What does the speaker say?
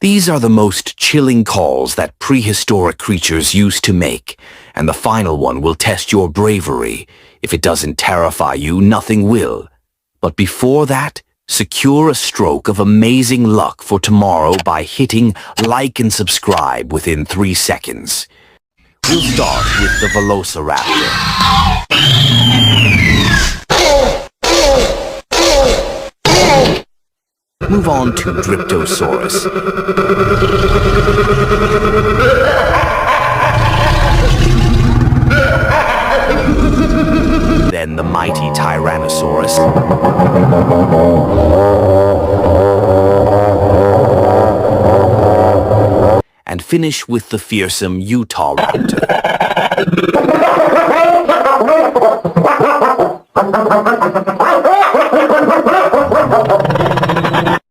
These are the most chilling calls that prehistoric creatures used to make, and the final one will test your bravery. If it doesn't terrify you, nothing will. But before that, secure a stroke of amazing luck for tomorrow by hitting like and subscribe within 3 seconds. We'll start with the Velociraptor. Move on to Dryptosaurus. Then the mighty Tyrannosaurus. And finish with the fearsome Utahraptor.